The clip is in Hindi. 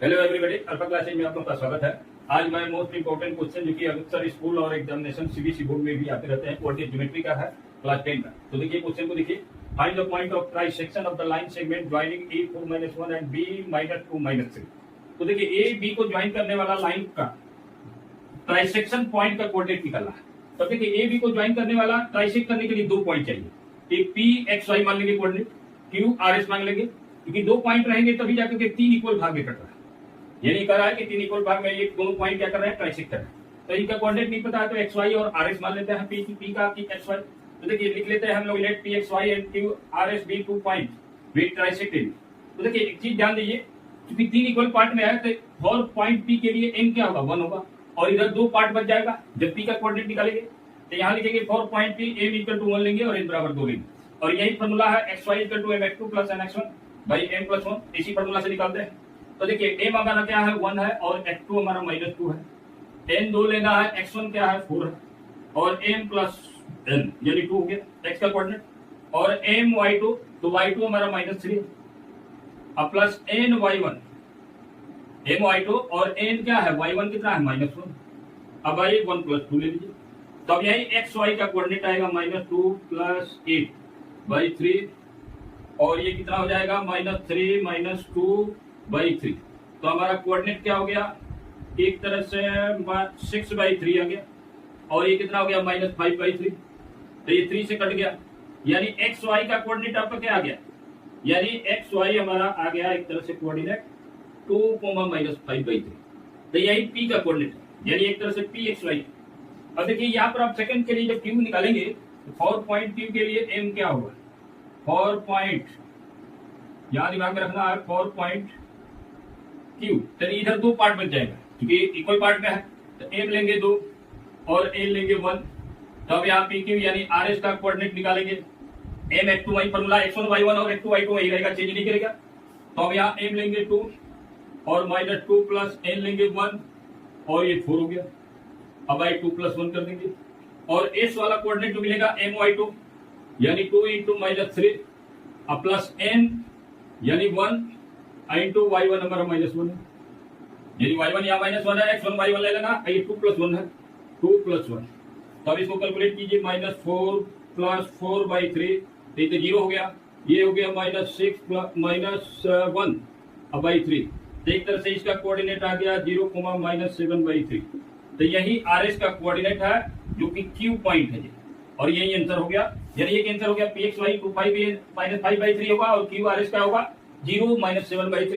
हेलो एवरीबॉडी, अल्फा क्लासेज में आप लोग का स्वागत है। आज मैं मोस्ट इंपोर्टेंट क्वेश्चन जो कि अक्सर स्कूल और एग्जामिनेशन सीबीएसई बोर्ड में भी आते रहते हैं, कोऑर्डिनेट ज्योमेट्री का है, क्लास 10 का। तो देखिए क्वेश्चन को देखिए, find the point of try section of the line segment joining A4-1 and B-2-3। तो देखिए ए बी को ज्वाइन करने वाला लाइन का ट्राइसेक्शन पॉइंट का कोऑर्डिनेट निकालना है। तो देखिए ए बी को ज्वाइन करने वाला ट्राइसेक्ट करने के लिए दो पॉइंट चाहिए। एक पी एक्स वाई मान लेंगे कोऑर्डिनेट, क्यू आर एस मान लेंगे, क्योंकि दो पॉइंट रहेंगे तभी जाकर के तीन इक्वल भाग में कट रहा है। ये नहीं कर रहा है कि तीन इक्वल भाग में ये दोनों पॉइंट क्या कर रहे हैं, ट्राइसेक्ट कर रहे हैं। तो इनका कोऑर्डिनेट नहीं पता है तो एक्स वाई और आर एस मान लेते हैं, पी का की एक्स वाई। तो देखिए लिख लेते हैं हम लोग, let P X Y and Q R S B 2 point with trisected. तो देखिए एक चीज ध्यान दीजिए, क्योंकि तीन इक्वल पार्ट में है तो फॉर पॉइंट पी के लिए एन क्या होगा, 1 होगा, और इधर दो पार्ट बच जाएगा जब पी का कोऑर्डिनेट निकालेंगे। तो यहाँ लिखेंगे for point P M equal to 1 लेंगे और एन बराबर 2 लेंगे, और यही फॉर्मूला है X Y equal to M X two plus N X one by M plus 1। इसी फॉर्मूला से निकालते हैं। तो देखिए एम हमारा क्या है, 1 है, और x2 हमारा -2 है। n 2 लेना है, x1 क्या है, 4 है, और m प्लस n यानी 2 हो गया x का कोऑर्डिनेट, और m y2 तो y2 हमारा -3 है, अब plus n y1 m y2 और n क्या है, y1 कितना है, -1। अब आइए 1 + 2 ले लीजिए। तो अब यही x y का कोऑर्डिनेट आएगा -2 + 8/3, और ये कितना हो जाएगा, -3 - 2/3। तो हमारा कोऑर्डिनेट क्या हो गया, एक तरह से 6/3 आ गया, और ये कितना हो गया, -5/3। तो ये 3 से कट गया, यानी एक्स वाई का कोऑर्डिनेट आपका क्या आ गया, यानी एक्स वाई हमारा आ गया एक तरह से कोऑर्डिनेट 2, -5/3। तो यही पी का कोऑर्डिनेट है, यानी एक तरह से पी एक्स वाई। अब देखिए यहाँ पर आप सेकंड के लिए जब क्यू निकालेंगे तो फॉर पॉइंट क्यू के लिए एम क्या होगा, फॉर पॉइंट, यहां दिमाग में रखना है, फॉर पॉइंट क्यू। तो इधर दो पार्ट बच जाएगा क्योंकि इक्वल पार्ट में है, तो एम लेंगे 2 और एन लेंगे 1। तो अब यहाँ पी क्यू यानी आर एस का कोऑर्डिनेट निकालेंगे। M X two Y formula x1 y1 और x2 y2 वही रहेगा, चेंज नहीं करेगा। तो अब यहाँ एम लेंगे 2 और -2 + n लेंगे 1, और ये 4 हो गया। अब आई 2 + 1 कर देंगे, और एस वाला कोऑर्डिनेट जो मिलेगा m y2 यानी 2 × -3 अब प्लस n यानी 1 × y1 हमारा -1 है, यानी y1 यहाँ -1 है, x1 y1 ले लेना, ये 2 + 1 है, 2 + 1। तो अब इसको कैलकुलेट कीजिए, -4 + 4/3, तो ये 0 हो गया, ये हो गया -6 + -1 अब /3। तो एक तरह से इसका कोऑर्डिनेट आ गया 0, -7/3। तो यही आर एस का कोऑर्डिनेट है जो कि क्यू पॉइंट है, और यही आंसर हो गया। यानी ये आंसर हो गया पी एक्स वाई 2 5 -5/3 होगा, और क्यू आर एस का होगा 0 -7/3।